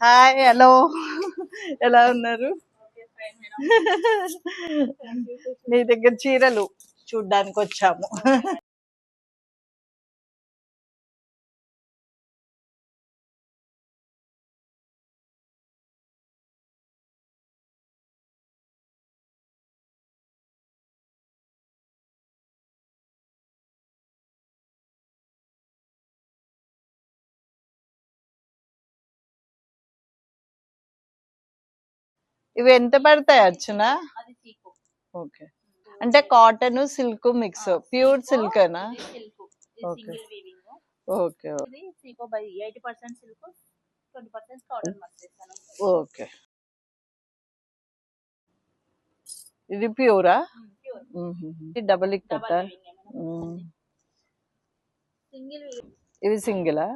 Hi hello ఎలా ఉన్నారు? మీ దగ్గర చీరలు చూడ్డానికి వచ్చాము. ఇవి ఎంత పడతాయి అర్చన? ఓకే, అంటే కాటన్ సిల్క్ మిక్స్, ప్యూర్ సిల్కేనా? Okay okay okay. ఇది ప్యూరా? డబల్ ఇక్కట. ఇవి సింగిలా?